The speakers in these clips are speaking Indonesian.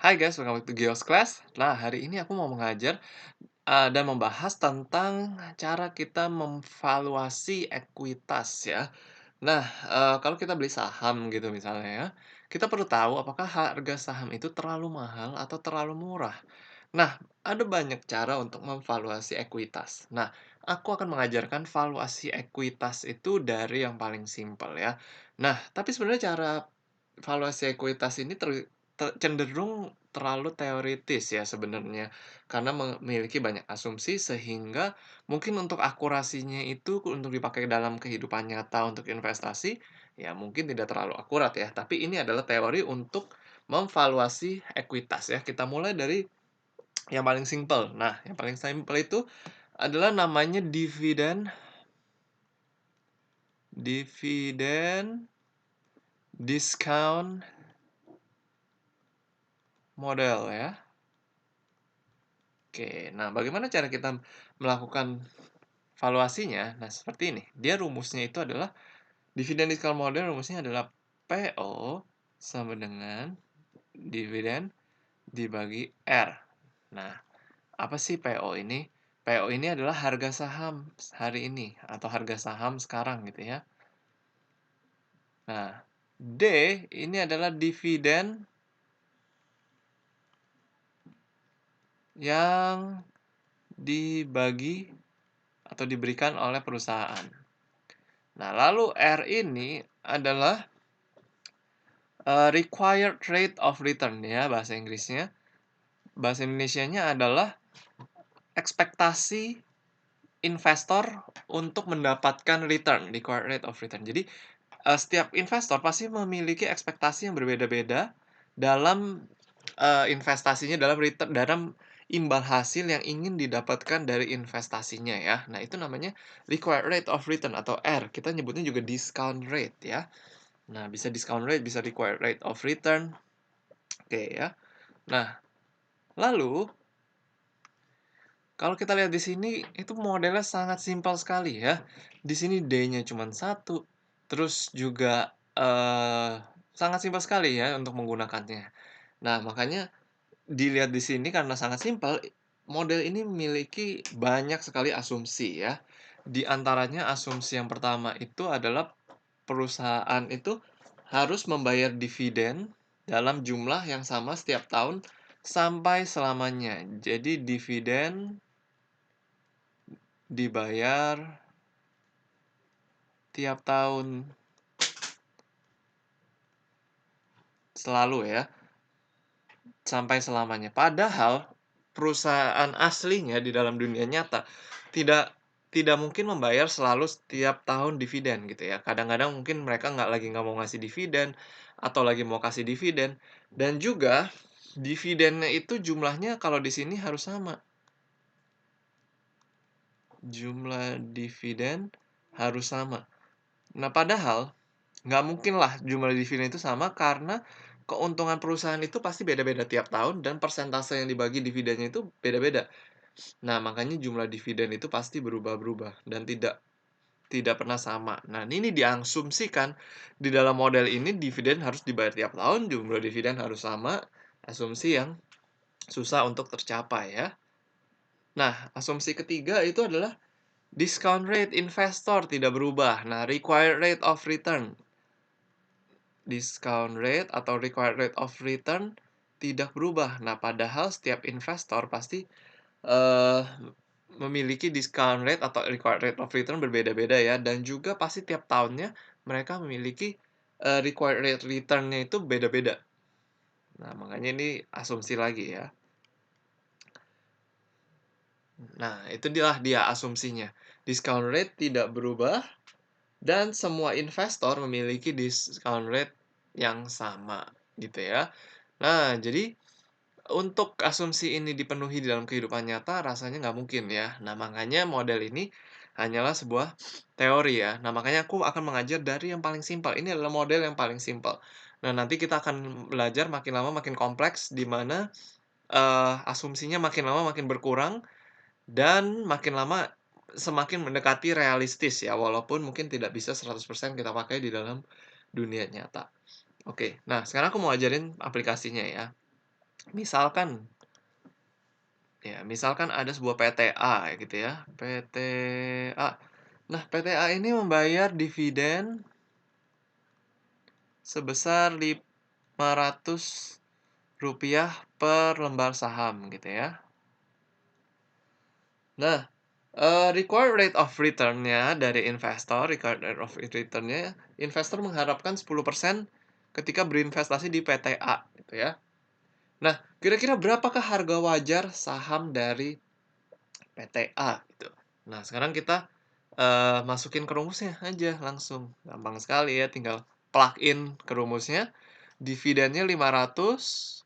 Hai guys, welcome back to Gios Class. Nah, hari ini aku mau mengajar dan membahas tentang cara kita memvaluasi ekuitas ya. Nah, kalau kita beli saham gitu misalnya ya, kita perlu tahu apakah harga saham itu terlalu mahal atau terlalu murah. Nah, ada banyak cara untuk memvaluasi ekuitas. Nah, aku akan mengajarkan valuasi ekuitas itu dari yang paling simpel ya. Nah, tapi sebenarnya cara valuasi ekuitas ini cenderung terlalu teoritis ya sebenarnya. Karena memiliki banyak asumsi sehingga mungkin untuk akurasinya itu untuk dipakai dalam kehidupan nyata untuk investasi, ya mungkin tidak terlalu akurat ya. Tapi ini adalah teori untuk memvaluasi ekuitas ya. Kita mulai dari yang paling simpel. Nah, yang paling simpel itu adalah namanya dividen dividen discount model ya. Oke, nah bagaimana cara kita melakukan valuasinya? Nah, seperti ini. Dia rumusnya itu adalah dividen discount model rumusnya adalah PO sama dengan dividen dibagi R. Nah, apa sih PO ini? PO ini adalah harga saham hari ini atau harga saham sekarang gitu ya. Nah, D ini adalah dividen yang dibagi atau diberikan oleh perusahaan. Nah, lalu R ini adalah required rate of return ya bahasa Inggrisnya. Bahasa Indonesianya adalah ekspektasi investor untuk mendapatkan return, required rate of return. Jadi, setiap investor pasti memiliki ekspektasi yang berbeda-beda dalam, investasinya, dalam imbal hasil yang ingin didapatkan dari investasinya ya. Nah, itu namanya required rate of return atau R, kita nyebutnya juga discount rate ya. Nah, bisa discount rate, bisa required rate of return, oke ya. Nah, lalu kalau kita lihat di sini, itu modelnya sangat simpel sekali ya. Di sini D-nya cuma satu, terus juga, sangat simpel sekali ya untuk menggunakannya. Nah, makanya dilihat di sini karena sangat simpel, model ini memiliki banyak sekali asumsi ya. Di antaranya asumsi yang pertama itu adalah perusahaan itu harus membayar dividen dalam jumlah yang sama setiap tahun sampai selamanya. Jadi dividen dibayar tiap tahun selalu ya, sampai selamanya. Padahal perusahaan aslinya di dalam dunia nyata tidak tidak mungkin membayar selalu setiap tahun dividen gitu ya. Kadang-kadang mungkin mereka nggak mau ngasih dividen atau lagi mau kasih dividen dan juga dividennya itu jumlahnya kalau di sini harus sama. Jumlah dividen harus sama. Nah, padahal nggak mungkin lah jumlah dividen itu sama karena keuntungan perusahaan itu pasti beda-beda tiap tahun dan persentase yang dibagi dividennya itu beda-beda. Nah, makanya jumlah dividen itu pasti berubah-berubah dan tidak tidak pernah sama. Nah, ini diasumsikan di dalam model ini dividen harus dibayar tiap tahun, jumlah dividen harus sama, asumsi yang susah untuk tercapai ya. Nah, asumsi ketiga itu adalah discount rate investor tidak berubah. Nah, required rate of return discount rate atau required rate of return tidak berubah. Nah, padahal setiap investor pasti eh, memiliki discount rate atau required rate of return berbeda-beda ya, dan juga pasti tiap tahunnya mereka memiliki required rate return-nya itu beda-beda. Nah, makanya ini asumsi lagi ya. Nah, itu dia asumsinya. Discount rate tidak berubah dan semua investor memiliki discount rate yang sama gitu ya. Nah, jadi untuk asumsi ini dipenuhi di dalam kehidupan nyata rasanya nggak mungkin ya. Nah, makanya model ini hanyalah sebuah teori ya. Nah, makanya aku akan mengajar dari yang paling simpel. Ini adalah model yang paling simpel. Nah, nanti kita akan belajar makin lama makin kompleks di mana asumsinya makin lama makin berkurang dan makin lama semakin mendekati realistis ya, walaupun mungkin tidak bisa 100% kita pakai di dalam dunia nyata. Oke, nah sekarang aku mau ajarin aplikasinya ya. Misalkan misalkan ada sebuah PTA gitu ya, PTA. Nah, PTA ini membayar dividen sebesar Rp500 per lembar saham gitu ya. Nah, required rate of return-nya dari investor, required rate of return-nya, investor mengharapkan 10% ketika berinvestasi di PTA gitu ya. Nah, kira-kira berapakah harga wajar saham dari PTA gitu? Nah, sekarang kita, masukin ke rumusnya aja langsung, gampang sekali ya, tinggal plug in ke rumusnya, dividennya 500,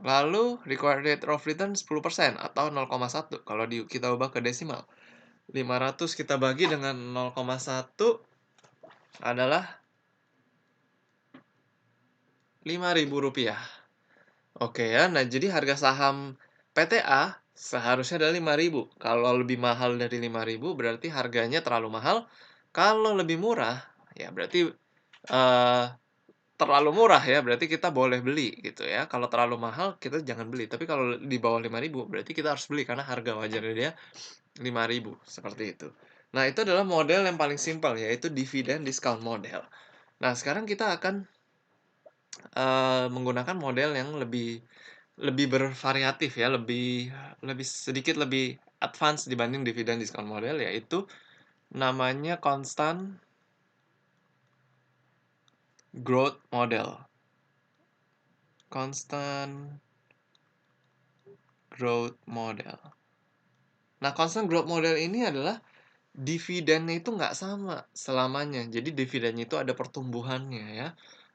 lalu required rate of return 10% atau 0,1 kalau kita ubah ke desimal. 500 kita bagi dengan 0,1 adalah Rp5.000. Oke ya, nah jadi harga saham PTA seharusnya adalah 5.000. Kalau lebih mahal dari 5.000 berarti harganya terlalu mahal. Kalau lebih murah, ya berarti, eee, terlalu murah ya, berarti kita boleh beli gitu ya. Kalau terlalu mahal kita jangan beli, tapi kalau di bawah 5.000 berarti kita harus beli karena harga wajarnya dia 5.000 seperti itu. Nah, itu adalah model yang paling simpel yaitu dividen discount model. Nah, sekarang kita akan menggunakan model yang lebih lebih bervariatif ya, lebih lebih sedikit lebih advance dibanding dividen discount model, yaitu namanya constant growth model. Constant growth model. Nah, constant growth model ini adalah dividennya itu nggak sama selamanya. Jadi dividennya itu ada pertumbuhannya ya,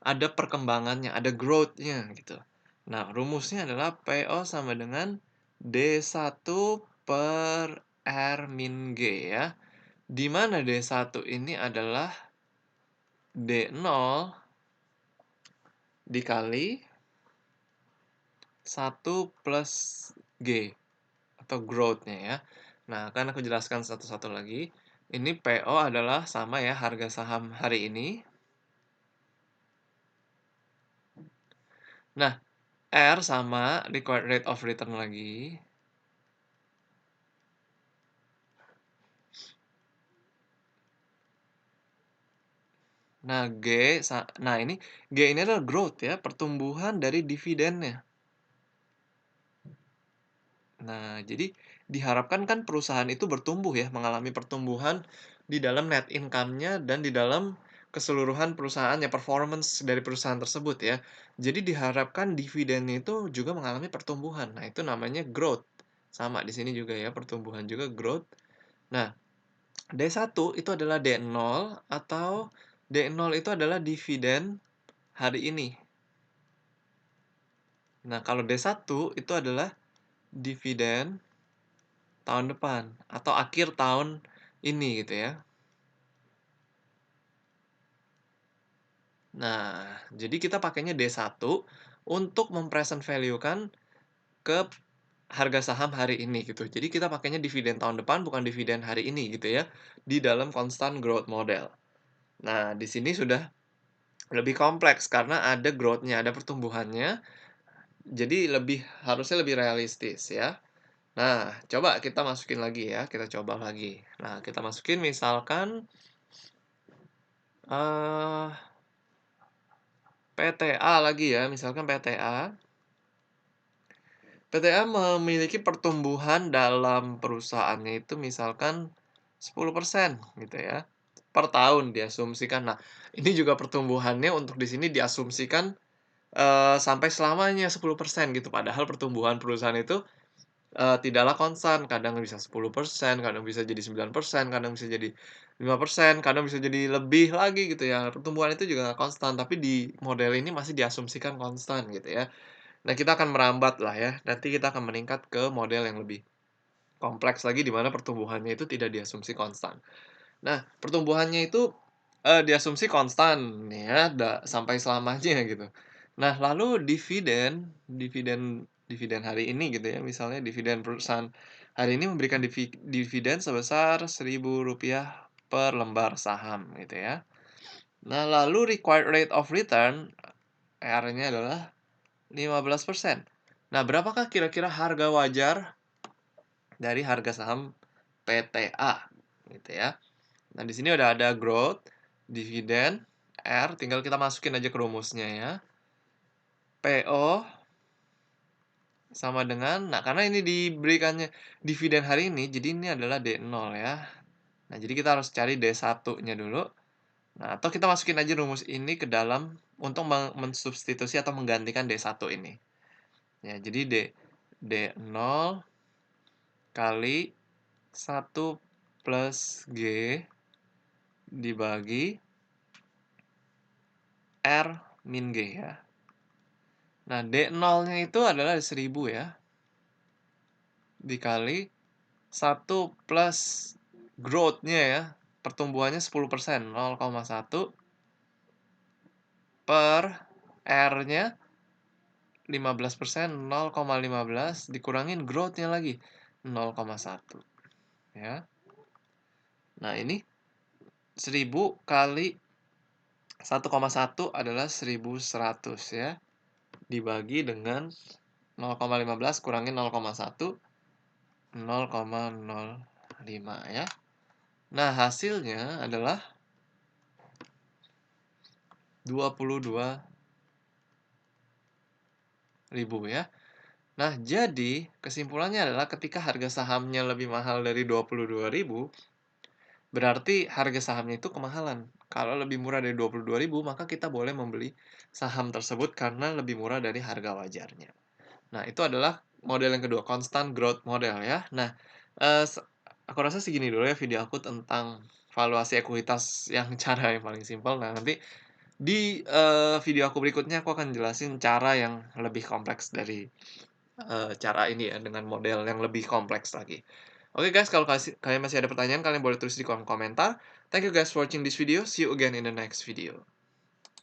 ada perkembangannya, ada growth-nya gitu. Nah, rumusnya adalah PO sama dengan D1 per R min G ya. Di mana D1 ini adalah D0 dikali 1 plus G atau growth-nya ya. Nah, akan aku jelaskan satu-satu lagi. Ini PO adalah sama ya harga saham hari ini. Nah, R sama required rate of return lagi. Nah, nah ini G ini adalah growth ya, pertumbuhan dari dividennya. Nah, jadi diharapkan kan perusahaan itu bertumbuh ya, mengalami pertumbuhan di dalam net income-nya dan di dalam keseluruhan perusahaannya, performance dari perusahaan tersebut ya. Jadi diharapkan dividennya itu juga mengalami pertumbuhan. Nah, itu namanya growth. Sama di sini juga ya, pertumbuhan juga growth. Nah, D1 itu adalah D0 atau D0 itu adalah dividen hari ini. Nah, kalau D1 itu adalah dividen tahun depan atau akhir tahun ini gitu ya. Nah, jadi kita pakainya D1 untuk mempresent value-kan ke harga saham hari ini gitu. Jadi kita pakainya dividen tahun depan bukan dividen hari ini gitu ya, di dalam constant growth model. Nah, di sini sudah lebih kompleks karena ada growth-nya, ada pertumbuhannya, jadi harusnya lebih realistis ya. Nah, coba kita masukin lagi ya, kita coba lagi. Nah, kita masukin misalkan, eee PTA lagi ya, misalkan PTA. PTA memiliki pertumbuhan dalam perusahaannya itu misalkan 10% gitu ya, per tahun diasumsikan. Nah, ini juga pertumbuhannya untuk di sini diasumsikan, sampai selamanya 10% gitu, padahal pertumbuhan perusahaan itu tidaklah konstan, kadang bisa 10%, kadang bisa jadi 9%, kadang bisa jadi 5%, kadang bisa jadi lebih lagi gitu ya. Pertumbuhan itu juga nggak konstan, tapi di model ini masih diasumsikan konstan gitu ya. Nah, kita akan merambat lah ya, nanti kita akan meningkat ke model yang lebih kompleks lagi di mana pertumbuhannya itu tidak diasumsi konstan. Nah, pertumbuhannya itu, diasumsi konstan ya, sampai selamanya gitu. Nah, lalu dividen dividen dividen hari ini gitu ya, misalnya dividen perusahaan hari ini memberikan dividen sebesar Rp1.000 per lembar saham gitu ya. Nah, lalu required rate of return, R-nya adalah 15%. Nah, berapakah kira-kira harga wajar dari harga saham PTA gitu ya. Nah, di sini udah ada growth, dividen, R, tinggal kita masukin aja ke rumusnya ya. PO sama dengan, nah karena ini diberikannya dividen hari ini, jadi ini adalah D0 ya. Nah, jadi kita harus cari D1-nya dulu. Nah, atau kita masukin aja rumus ini ke dalam untuk mensubstitusi atau menggantikan D1 ini. Ya, jadi D0 kali 1 plus G dibagi R min G ya. Nah, D0-nya itu adalah 1000 ya, dikali 1 plus growth-nya ya, pertumbuhannya 10%, 0,1 per R-nya 15%, 0,15 dikurangin growth-nya lagi, 0,1 ya. Nah, ini 1000 kali 1,1 adalah 1100 ya, dibagi dengan 0,15 kurangin 0,1, 0,05 ya. Nah, hasilnya adalah 22.000 ya. Nah, jadi kesimpulannya adalah ketika harga sahamnya lebih mahal dari 22.000, berarti harga sahamnya itu kemahalan. Kalau lebih murah dari 22.000, maka kita boleh membeli saham tersebut karena lebih murah dari harga wajarnya. Nah, itu adalah model yang kedua, constant growth model ya. Nah, eee, se aku rasa segini dulu ya video aku tentang valuasi ekuitas yang cara yang paling simpel. Nah, nanti di, video aku berikutnya aku akan jelasin cara yang lebih kompleks dari, cara ini ya, dengan model yang lebih kompleks lagi. Oke guys, kalau kalian masih ada pertanyaan, kalian boleh tulis di kolom komentar. Thank you guys for watching this video. See you again in the next video.